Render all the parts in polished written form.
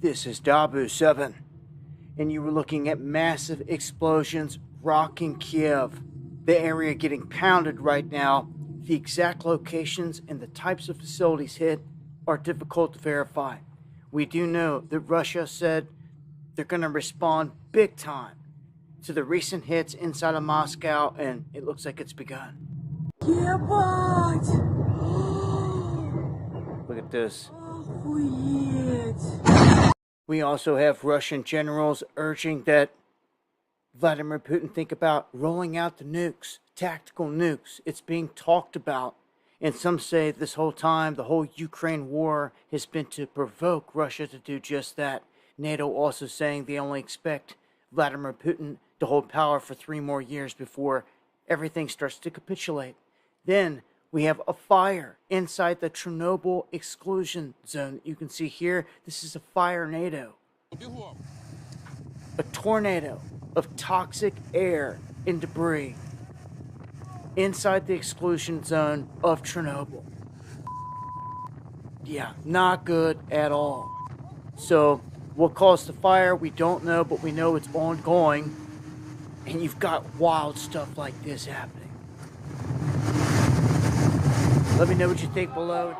This is Dabu 7, and you were looking at massive explosions rocking Kiev. The area getting pounded right now. The exact locations and the types of facilities hit are difficult to verify. We do know that Russia said they're going to respond big time to the recent hits inside of Moscow, and it looks like it's begun. Ебать! Look at this. Охуеть! We also have Russian generals urging that Vladimir Putin think about rolling out the nukes, tactical nukes. It's being talked about. And some say this whole time, the whole Ukraine war has been to provoke Russia to do just that. NATO also saying they only expect Vladimir Putin to hold power for 3 more years before everything starts to capitulate. Then we have a fire inside the Chernobyl exclusion zone. You can see here, this is a fire NATO. A tornado of toxic air and debris inside the exclusion zone of Chernobyl. Yeah, not good at all. So, what caused the fire, we don't know, but we know it's ongoing. And you've got wild stuff like this happening. Let me know what you think below.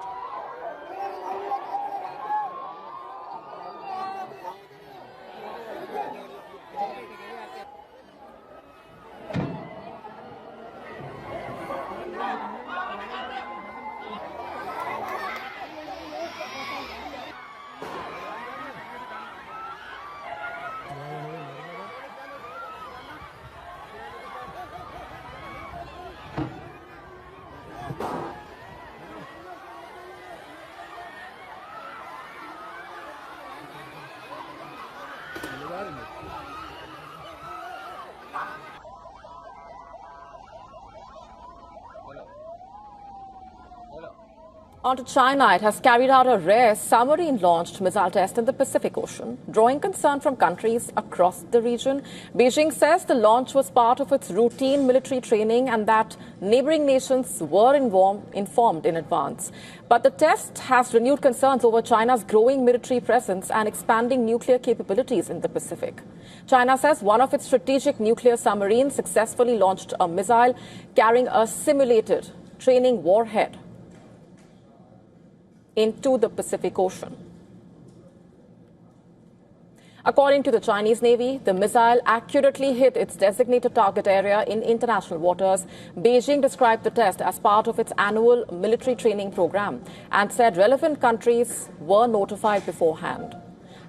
On to China. It has carried out a rare submarine-launched missile test in the Pacific Ocean, drawing concern from countries across the region. Beijing says the launch was part of its routine military training and that neighboring nations were informed in advance. But the test has renewed concerns over China's growing military presence and expanding nuclear capabilities in the Pacific. China says one of its strategic nuclear submarines successfully launched a missile carrying a simulated training warhead into the Pacific Ocean. According to the Chinese Navy, the missile accurately hit its designated target area in international waters. Beijing described the test as part of its annual military training program and said relevant countries were notified beforehand.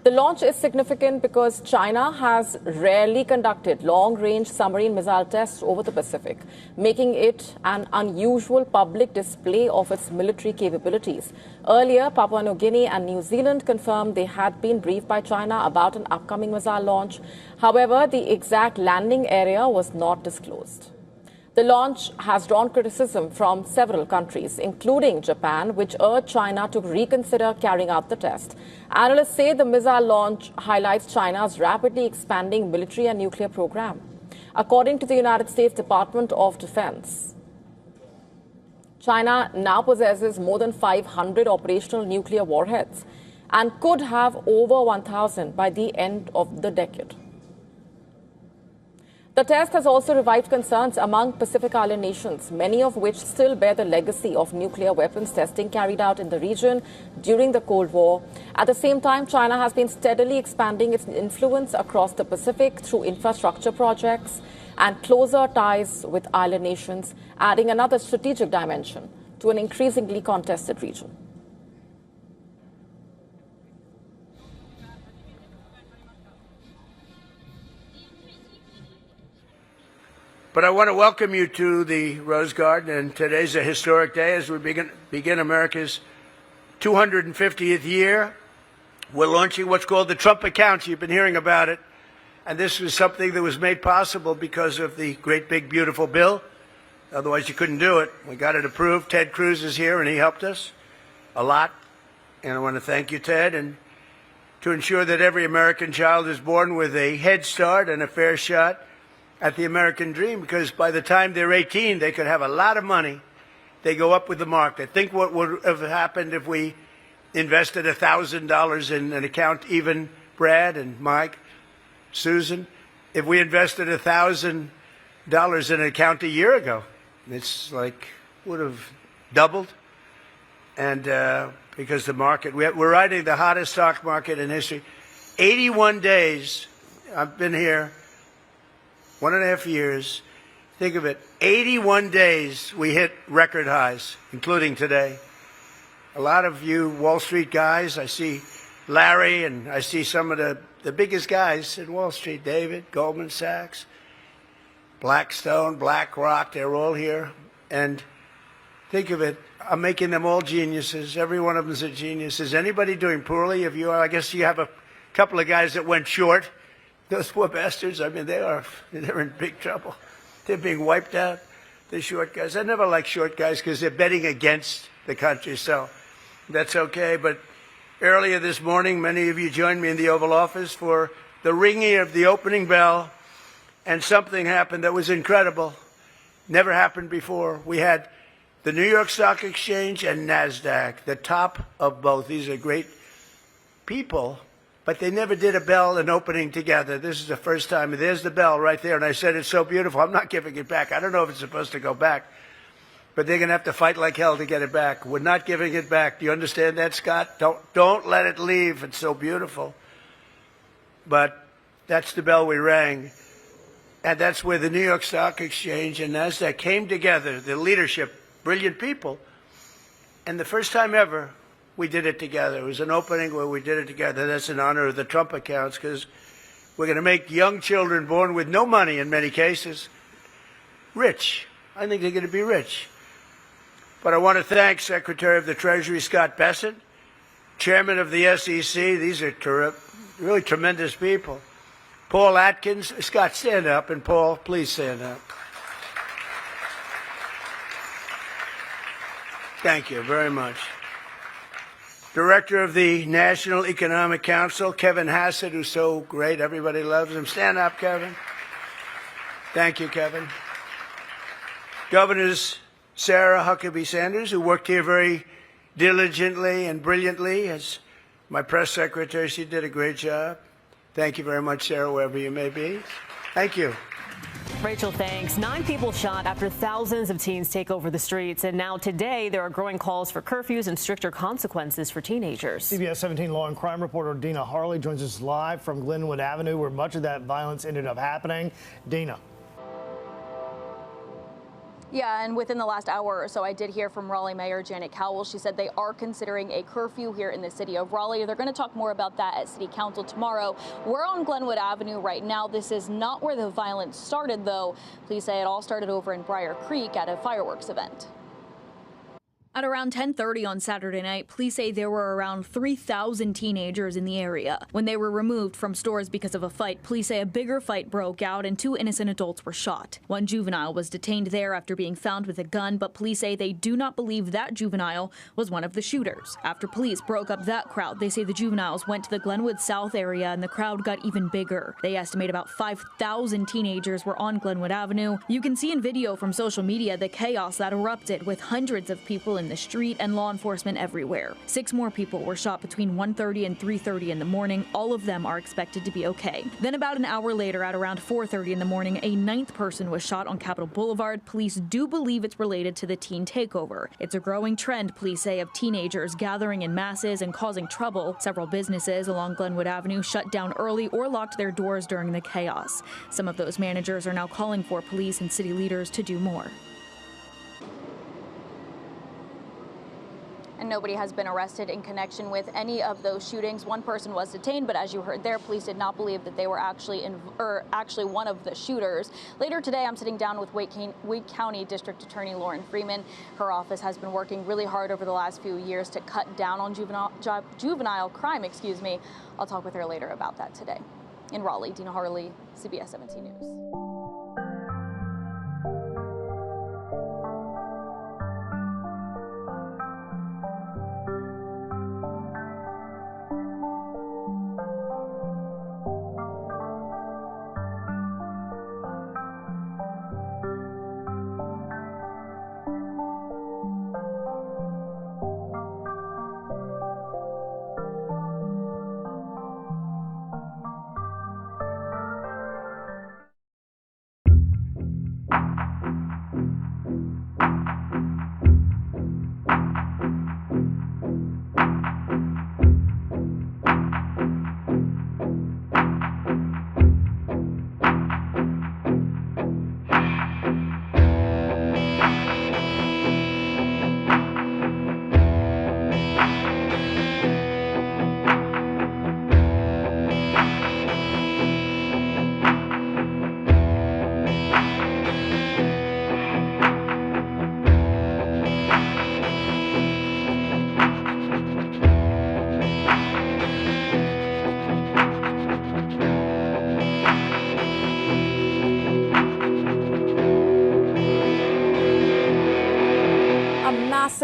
The launch is significant because China has rarely conducted long-range submarine missile tests over the Pacific, making it an unusual public display of its military capabilities. Earlier, Papua New Guinea and New Zealand confirmed they had been briefed by China about an upcoming missile launch. However, the exact landing area was not disclosed. The launch has drawn criticism from several countries, including Japan, which urged China to reconsider carrying out the test. Analysts say the missile launch highlights China's rapidly expanding military and nuclear program. According to the United States Department of Defense, China now possesses more than 500 operational nuclear warheads and could have over 1,000 by the end of the decade. The test has also revived concerns among Pacific Island nations, many of which still bear the legacy of nuclear weapons testing carried out in the region during the Cold War. At the same time, China has been steadily expanding its influence across the Pacific through infrastructure projects and closer ties with island nations, adding another strategic dimension to an increasingly contested region. But I want to welcome you to the Rose Garden, and today's a historic day as we begin America's 250th year. We're launching what's called the Trump Accounts. You've been hearing about it. And this was something that was made possible because of the great, big, beautiful bill. Otherwise, you couldn't do it. We got it approved. Ted Cruz is here, and he helped us a lot. And I want to thank you, Ted, and to ensure that every American child is born with a head start and a fair shot at the American dream, because by the time they're 18, they could have a lot of money. They go up with the market. Think what would have happened if we invested $1,000 in an account, even Brad and Mike, Susan, if we invested $1,000 in an account a year ago, it's like would have doubled. And because the market, we're riding the hottest stock market in history. 81 days, I've been here 1.5 years. Think of it, 81 days we hit record highs, including today. A lot of you Wall Street guys, I see Larry and I see some of the biggest guys in Wall Street, David, Goldman Sachs, Blackstone, BlackRock, they're all here. And think of it, I'm making them all geniuses. Every one of them is a genius. Is anybody doing poorly? If you are, I guess you have a couple of guys that went short. Those poor bastards, I mean, they're in big trouble. They're being wiped out, the short guys. I never like short guys because they're betting against the country, so that's okay. But earlier this morning, many of you joined me in the Oval Office for the ringing of the opening bell, and something happened that was incredible. Never happened before. We had the New York Stock Exchange and NASDAQ, the top of both. These are great people, but they never did a bell and opening together. This is the first time. And there's the bell right there. And I said, it's so beautiful. I'm not giving it back. I don't know if it's supposed to go back, but they're going to have to fight like hell to get it back. We're not giving it back. Do you understand that, Scott? Don't let it leave. It's so beautiful. But that's the bell we rang. And that's where the New York Stock Exchange and NASDAQ came together, the leadership, brilliant people. And the first time ever, we did it together. It was an opening where we did it together. That's in honor of the Trump accounts, because we're going to make young children born with no money in many cases rich. I think they're going to be rich. But I want to thank Secretary of the Treasury Scott Bessent, Chairman of the SEC. These are really tremendous people. Paul Atkins. Scott, stand up. And Paul, please stand up. Thank you very much. Director of the National Economic Council, Kevin Hassett, who's so great. Everybody loves him. Stand up, Kevin. Thank you, Kevin. Governors Sarah Huckabee Sanders, who worked here very diligently and brilliantly as my press secretary. She did a great job. Thank you very much, Sarah, wherever you may be. Thank you. Rachel, thanks. 9 people shot after thousands of teens take over the streets. And now today, there are growing calls for curfews and stricter consequences for teenagers. CBS 17 law and crime reporter Dina Harley joins us live from Glenwood Avenue, where much of that violence ended up happening. Dina. Yeah, and within the last hour or so, I did hear from Raleigh Mayor Janet Cowell. She said they are considering a curfew here in the city of Raleigh. They're going to talk more about that at City Council tomorrow. We're on Glenwood Avenue right now. This is not where the violence started, though. Police say it all started over in Briar Creek at a fireworks event. At around 10:30 on Saturday night, police say there were around 3,000 teenagers in the area. When they were removed from stores because of a fight, police say a bigger fight broke out and 2 innocent adults were shot. One juvenile was detained there after being found with a gun, but police say they do not believe that juvenile was one of the shooters. After police broke up that crowd, they say the juveniles went to the Glenwood South area and the crowd got even bigger. They estimate about 5,000 teenagers were on Glenwood Avenue. You can see in video from social media the chaos that erupted with hundreds of people in the street and law enforcement everywhere. 6 more people were shot between 1:30 and 3:30 in the morning. All of them are expected to be okay. Then about an hour later, at around 4:30 in the morning, a 9th person was shot on Capitol Boulevard. Police do believe it's related to the teen takeover. It's a growing trend, police say, of teenagers gathering in masses and causing trouble. Several businesses along Glenwood Avenue shut down early or locked their doors during the chaos. Some of those managers are now calling for police and city leaders to do more. And nobody has been arrested in connection with any of those shootings. One person was detained, but as you heard there, police did not believe that they were actually one of the shooters. Later today, I'm sitting down with Wake County District Attorney Lauren Freeman. Her office has been working really hard over the last few years to cut down on juvenile crime. I'll talk with her later about that today. In Raleigh, Dina Harley, CBS 17 News.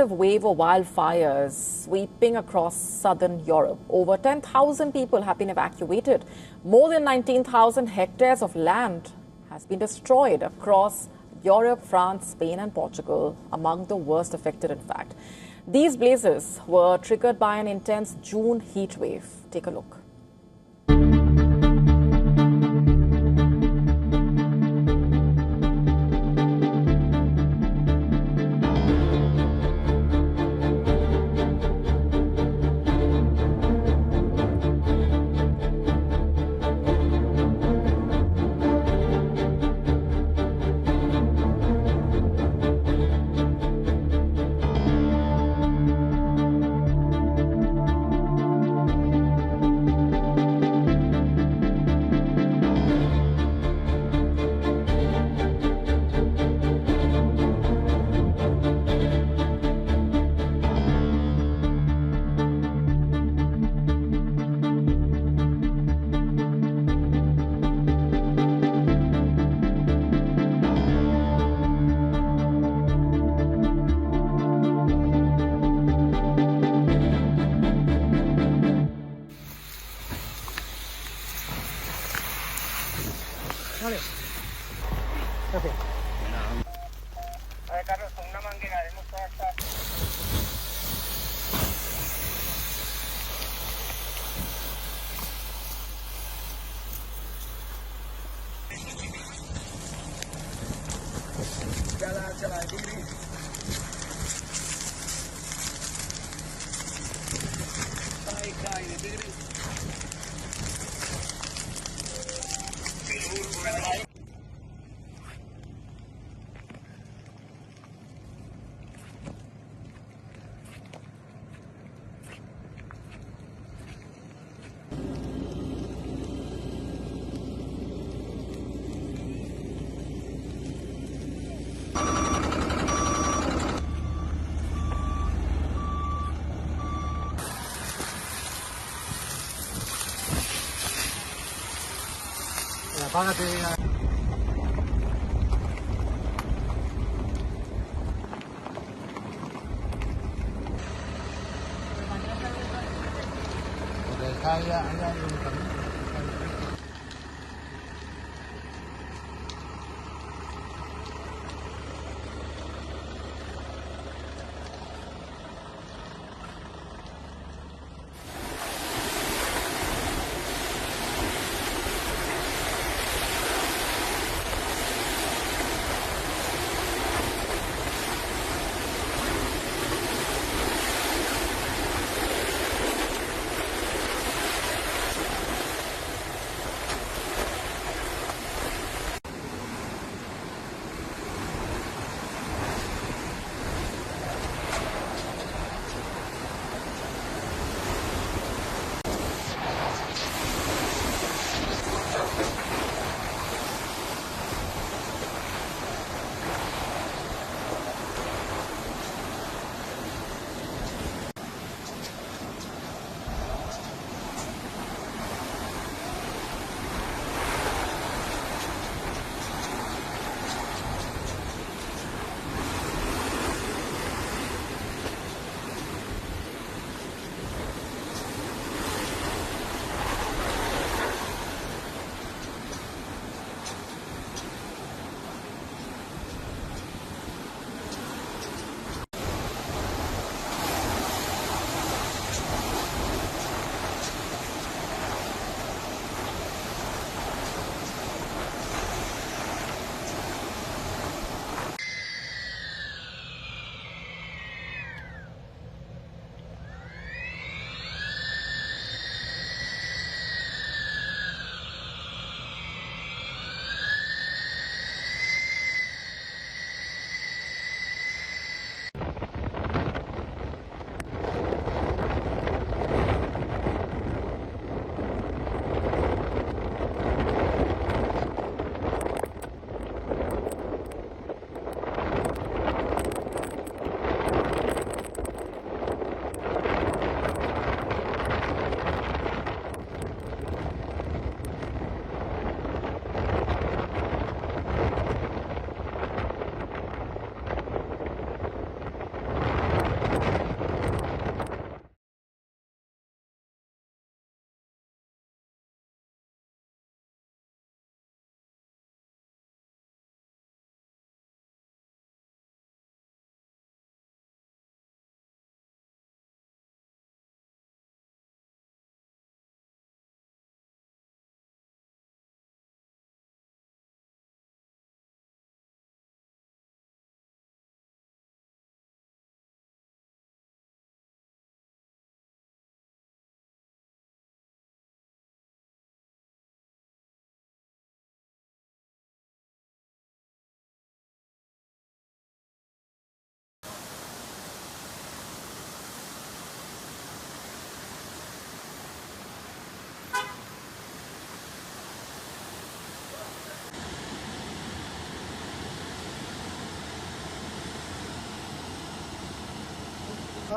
massive wave of wildfires sweeping across southern Europe. Over 10,000 people have been evacuated. More than 19,000 hectares of land has been destroyed across Europe, France, Spain and Portugal, among the worst affected, in fact. These blazes were triggered by an intense June heat wave. Take a look.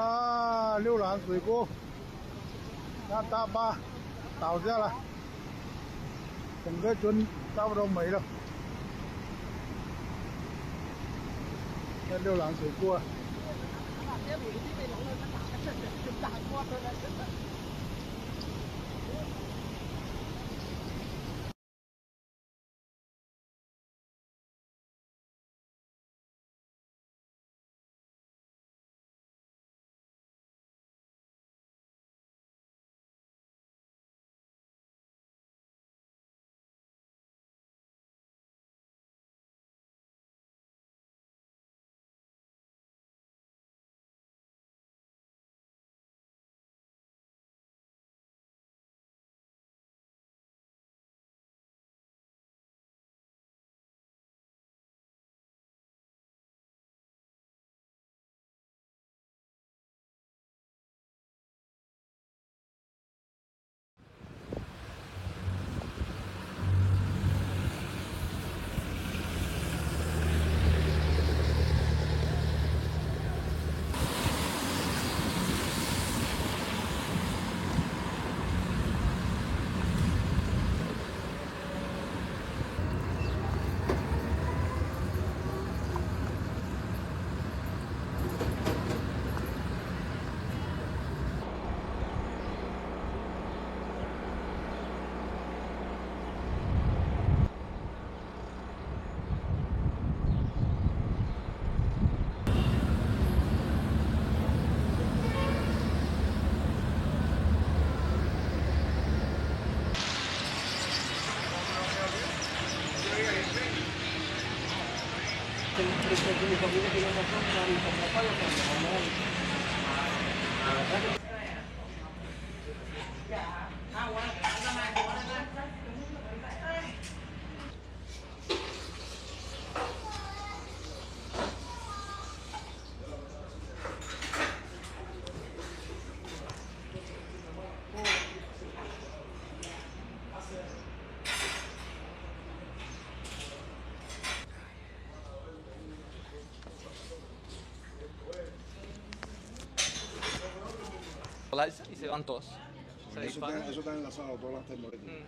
啦，六篮水锅，看大巴倒下了，整个樽差不多没了。这六篮水锅。Y se van todos. Eso está enlazado, todas las termoeléctricas.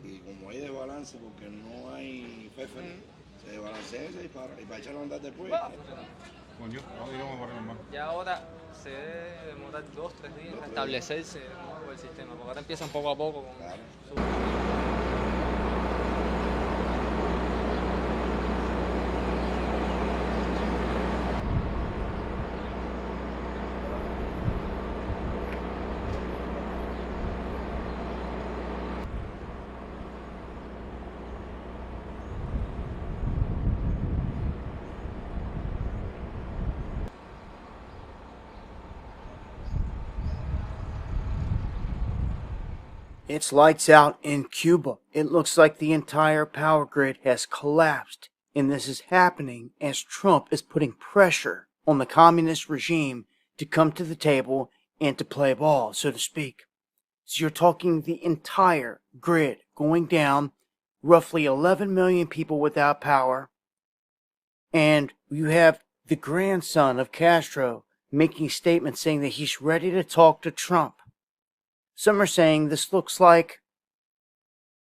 Y como hay desbalance, porque no hay jefe, se desbalancea y se dispara. Y para echarlo a andar después. Coño, no iremos por el mar. Ya ahora se debe demorar 2-3 días a establecerse de nuevo el sistema, porque ahora empiezan poco a poco con It's lights out in Cuba. It looks like the entire power grid has collapsed. And this is happening as Trump is putting pressure on the communist regime to come to the table and to play ball, so to speak. So you're talking the entire grid going down, roughly 11 million people without power. And you have the grandson of Castro making statements saying that he's ready to talk to Trump. Some are saying this looks like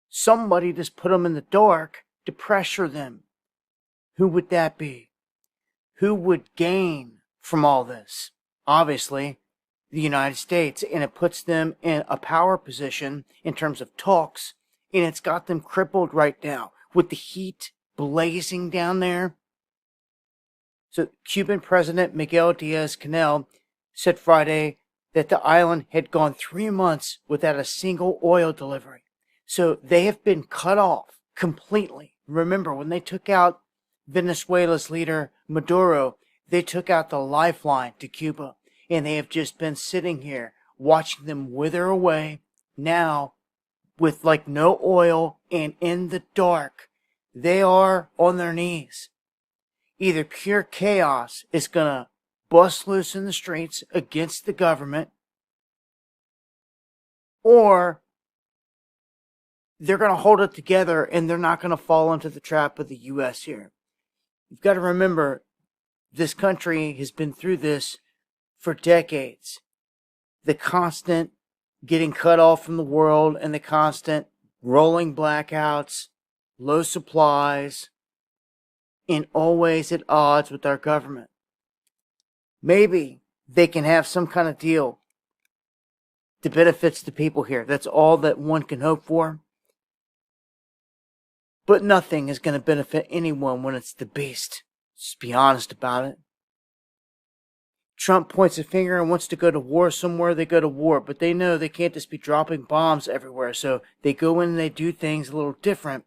somebody just put them in the dark to pressure them. Who would that be? Who would gain from all this? Obviously, the United States, and it puts them in a power position in terms of talks, and it's got them crippled right now with the heat blazing down there. So Cuban President Miguel Diaz-Canel said Friday that the island had gone 3 months without a single oil delivery. So they have been cut off completely. Remember, when they took out Venezuela's leader Maduro, they took out the lifeline to Cuba, and they have just been sitting here watching them wither away. Now, with like no oil and in the dark, they are on their knees. Either pure chaos is gonna bust loose in the streets against the government, or they're going to hold it together and they're not going to fall into the trap of the U.S. here. You've got to remember, this country has been through this for decades. The constant getting cut off from the world and the constant rolling blackouts, low supplies, and always at odds with our government. Maybe they can have some kind of deal that benefits the people here. That's all that one can hope for. But nothing is going to benefit anyone when it's the beast. Just be honest about it. Trump points a finger and wants to go to war somewhere, they go to war. But they know they can't just be dropping bombs everywhere. So they go in and they do things a little different.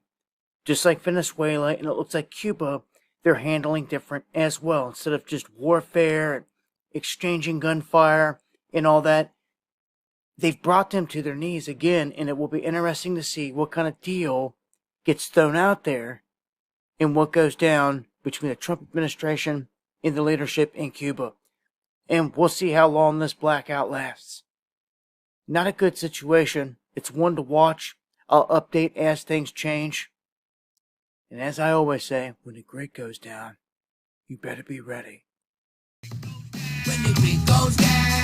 Just like Venezuela, and it looks like Cuba, they're handling different as well. Instead of just warfare and exchanging gunfire and all that, they've brought them to their knees again. And it will be interesting to see what kind of deal gets thrown out there and what goes down between the Trump administration and the leadership in Cuba. And we'll see how long this blackout lasts. Not a good situation. It's one to watch. I'll update as things change. And as I always say, when the grid goes down, you better be ready. When the grid goes down.